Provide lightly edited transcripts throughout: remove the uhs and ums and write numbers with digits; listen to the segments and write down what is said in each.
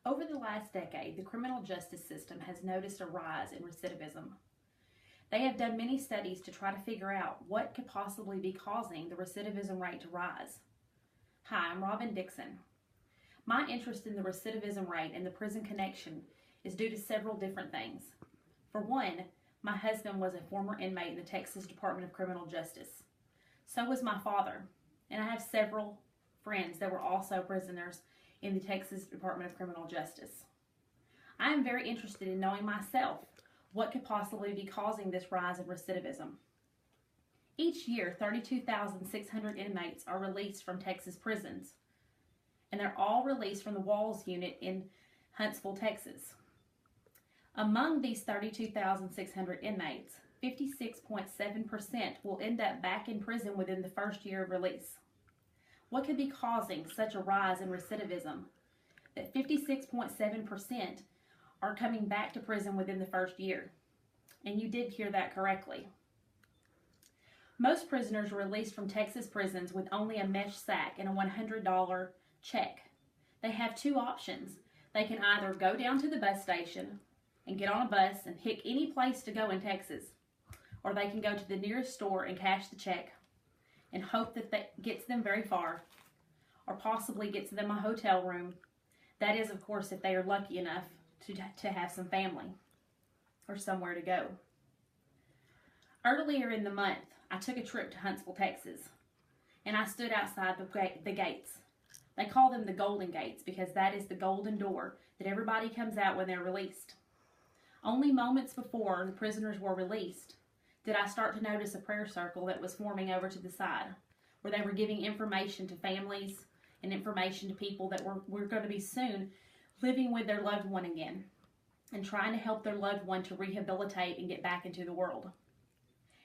Over the last decade, the criminal justice system has noticed a rise in recidivism. They have done many studies to try to figure out what could possibly be causing the recidivism rate to rise. Hi, I'm Robin Dixon. My interest in the recidivism rate and the prison connection is due to several different things. For one, my husband was a former inmate in the Texas Department of Criminal Justice. So was my father, and I have several friends that were also prisoners in the Texas Department of Criminal Justice. I am very interested in knowing myself what could possibly be causing this rise in recidivism. Each year, 32,600 inmates are released from Texas prisons, and they're all released from the Walls Unit in Huntsville, Texas. Among these 32,600 inmates, 56.7% will end up back in prison within the first year of release. What could be causing such a rise in recidivism that 56.7% are coming back to prison within the first year? And you did hear that correctly. Most prisoners are released from Texas prisons with only a mesh sack and a $100 check. They have two options. They can either go down to the bus station and get on a bus and pick any place to go in Texas, or they can go to the nearest store and cash the check and hope that gets them very far, or possibly gets them a hotel room. That is, of course, if they are lucky enough to have some family or somewhere to go. Earlier in the month, I took a trip to Huntsville, Texas, and I stood outside the gates. They call them the Golden Gates because that is the golden door that everybody comes out when they're released. Only moments before the prisoners were released did I start to notice a prayer circle that was forming over to the side, where they were giving information to families and information to people that were going to be soon living with their loved one again and trying to help their loved one to rehabilitate and get back into the world.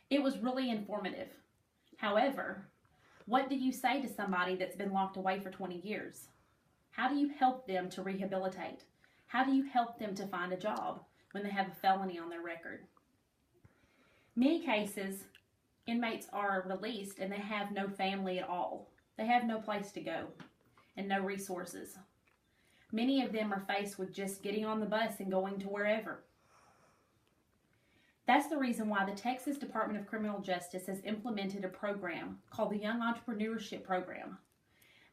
It was really informative. However, what do you say to somebody that's been locked away for 20 years? How do you help them to rehabilitate? How do you help them to find a job when they have a felony on their record? Many cases, inmates are released and they have no family at all. They have no place to go and no resources. Many of them are faced with just getting on the bus and going to wherever. That's the reason why the Texas Department of Criminal Justice has implemented a program called the Young Entrepreneurship Program.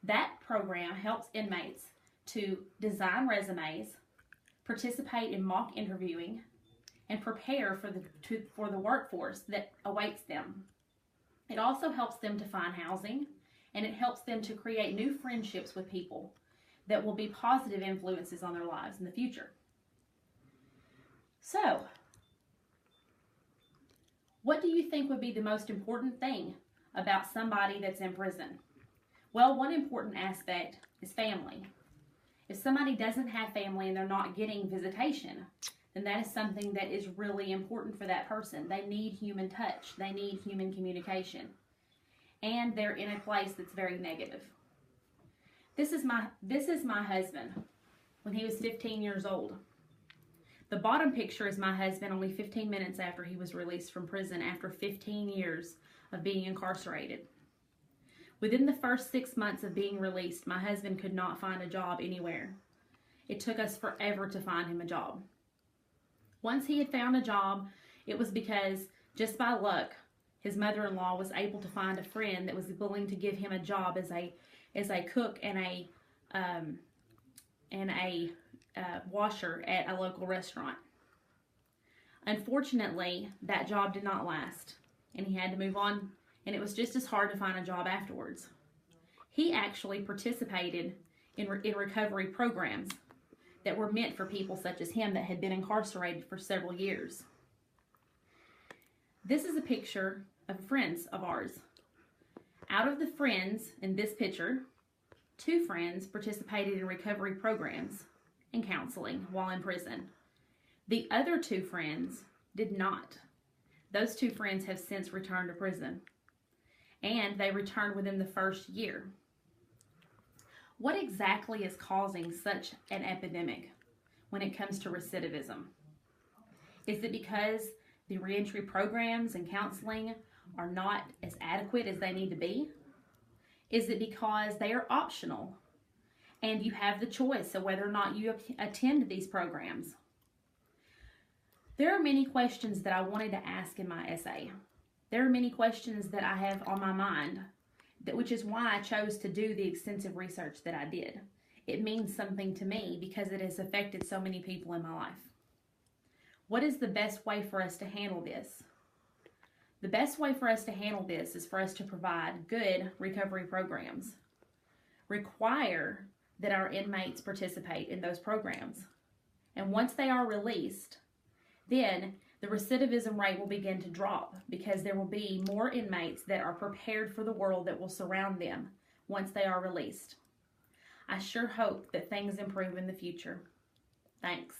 That program helps inmates to design resumes, participate in mock interviewing, and prepare for the workforce that awaits them. It also helps them to find housing, and it helps them to create new friendships with people that will be positive influences on their lives in the future. So, what do you think would be the most important thing about somebody that's in prison? Well, one important aspect is family. If somebody doesn't have family and they're not getting visitation, then that is something that is really important for that person. They need human touch. They need human communication. And they're in a place that's very negative. This is my husband when he was 15 years old. The bottom picture is my husband only 15 minutes after he was released from prison after 15 years of being incarcerated. Within the first 6 months of being released, my husband could not find a job anywhere. It took us forever to find him a job. Once he had found a job, it was because, just by luck, his mother-in-law was able to find a friend that was willing to give him a job as a cook and a washer at a local restaurant. Unfortunately, that job did not last, and he had to move on, and it was just as hard to find a job afterwards. He actually participated in recovery programs that were meant for people such as him that had been incarcerated for several years. This is a picture of friends of ours. Out of the friends in this picture, 2 friends participated in recovery programs and counseling while in prison. The other 2 friends did not. Those 2 friends have since returned to prison, and they returned within the first year. What exactly is causing such an epidemic when it comes to recidivism? Is it because the reentry programs and counseling are not as adequate as they need to be? Is it because they are optional and you have the choice of whether or not you attend these programs. There are many questions that I wanted to ask in my essay. There are many questions that I have on my mind, which is why I chose to do the extensive research that I did. It means something to me because it has affected so many people in my life. What is the best way for us to handle this? The best way for us to handle this is for us to provide good recovery programs. Require that our inmates participate in those programs. And once they are released, then the recidivism rate will begin to drop because there will be more inmates that are prepared for the world that will surround them once they are released. I sure hope that things improve in the future. Thanks.